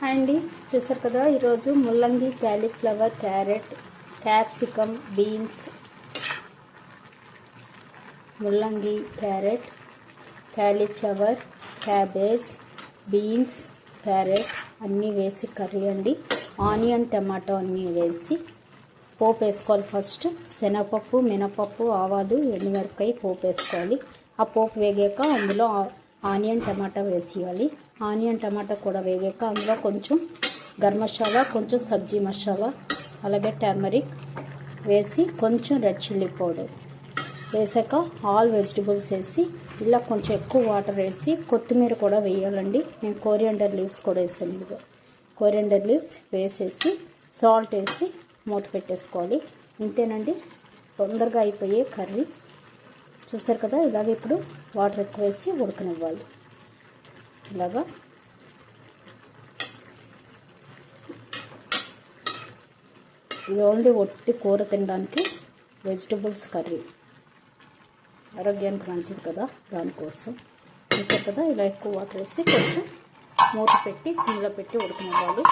Hi అండి, చూసారు కదా. ఈరోజు ముల్లంగి, క్యాలీఫ్లవర్, క్యారెట్, క్యాప్సికమ్, బీన్స్, ముల్లంగి, carrot, cauliflower, cabbage, beans, carrot అన్నీ వేసి కర్రీ అండి. ఆనియన్, టమాటో అన్నీ వేసి పోపు వేసుకోవాలి. ఫస్ట్ శనగపప్పు, మినపప్పు, ఆవాలు, ఎండుమిరపకాయ పోపు వేసుకోవాలి. ఆ పోపు వేగాక అందులో ఆనియన్, టమాటా వేసేయాలి. ఆనియన్, టమాటా కూడా వేగాక అందులో కొంచెం గరం మసాలా, కొంచెం సబ్జీ మసాలా, అలాగే టర్మరిక్ వేసి కొంచెం రెడ్ చిల్లీ పౌడర్ వేసాక ఆల్ వెజిటబుల్స్ వేసి ఇలా కొంచెం ఎక్కువ వాటర్ వేసి కొత్తిమీర కూడా వేయాలండి. నేను కోరియాండర్ లీవ్స్ కూడా వేసాను. ఇదిగో కోరియాండర్ లీవ్స్ వేసేసి సాల్ట్ వేసి మూత పెట్టేసుకోవాలి. ఇంతేనండి, తొందరగా అయిపోయే కర్రీ. చూసారు కదా. ఇలాగ ఇప్పుడు వాటర్ ఎక్కువ వేసి ఉడకనివ్వాలి. ఇలాగా ఇది ఓన్లీ ఒట్టి కూర తినడానికి వెజిటబుల్స్ కర్రీ, ఆరోగ్యానికి మంచిది కదా, దానికోసం. చూసారు కదా. ఇలా ఎక్కువ వాటర్ వేసి కొంచెం మూత పెట్టి సిమ్లో పెట్టి ఉడకనివ్వాలి.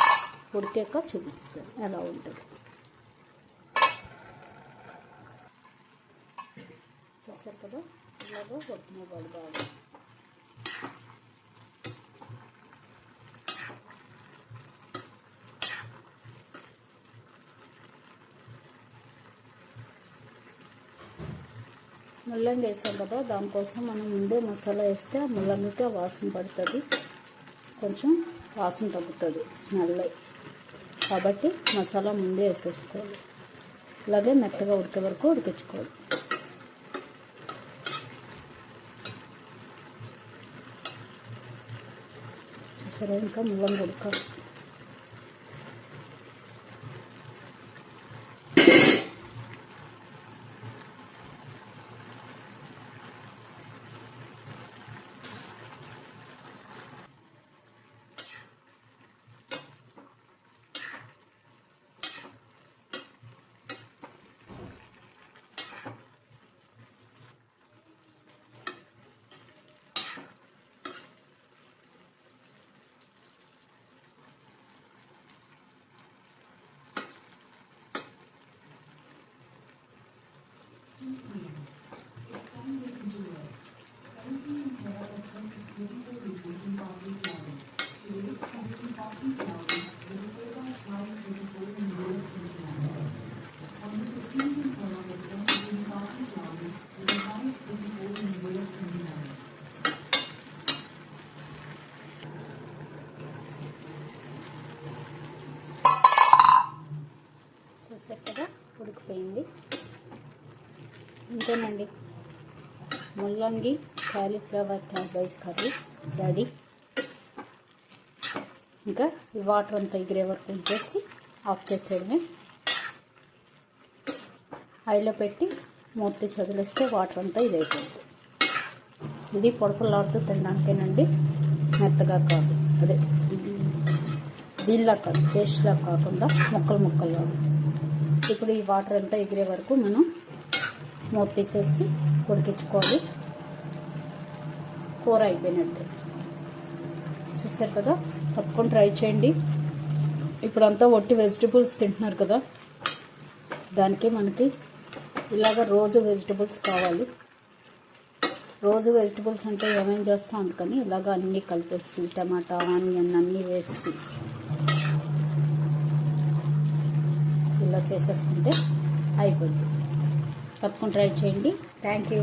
ఉడికాక చూపిస్తాను ఎలా ఉంటుంది. చూసారు కదా. ఇలాగ ఉడకనివ్వాలి బాగా. ముల్లంగి వేసాం కదా, దానికోసం మనం ముందే మసాలా వేస్తే ఆ ముల్లంగికి వాసన పడుతుంది, కొంచెం వాసన తగ్గుతుంది, స్మెల్. కాబట్టి మసాలా ముందే వేసేసుకోవాలి. అలాగే మెత్తగా ఉడికే వరకు ఉడికించుకోవాలి. సరే, ఇంకా ముల్లంగి ఉడకాలి. చూసారు కదా, ఉడికిపోయింది. ఇంతేనండి, ముల్లంగి, కాలీఫ్లవర్, క్యాబేజ్ కర్రీ రెడీ. ఇంకా ఈ వాటర్ అంతా ఎగిరే వరకు ఉంచేసి ఆఫ్ చేసేయడమే. హైలో పెట్టి మూత తీసి వదిలేస్తే వాటర్ అంతా ఇదైపోతుంది. ఇది పొడపలాడుతూ తినడానికేనండి, మెత్తగా కాదు. అదే దీనిలా కాదు, పేస్ట్లా కాకుండా ముక్కలు ముక్కలు. ఇప్పుడు ఈ వాటర్ అంతా ఎగిరే వరకు మనం మూత తీసేసి ఉడికించుకోవాలి. కూర అయిపోయినట్టు. చూసారు కదా, తప్పకుండా ట్రై చేయండి. ఇప్పుడంతా ఒట్టి వెజిటబుల్స్ తింటున్నారు కదా, దానికి మనకి ఇలాగ రోజు వెజిటబుల్స్ కావాలి. రోజు వెజిటబుల్స్ అంటే ఏమేం చేస్తాం, అందుకని ఇలాగ అన్నీ కలిపేసి టమాటా, ఆనియన్ అన్నీ వేసి ఇలా చేసేసుకుంటే అయిపోద్ది. తప్పకుండా ట్రై చేయండి. Thank you.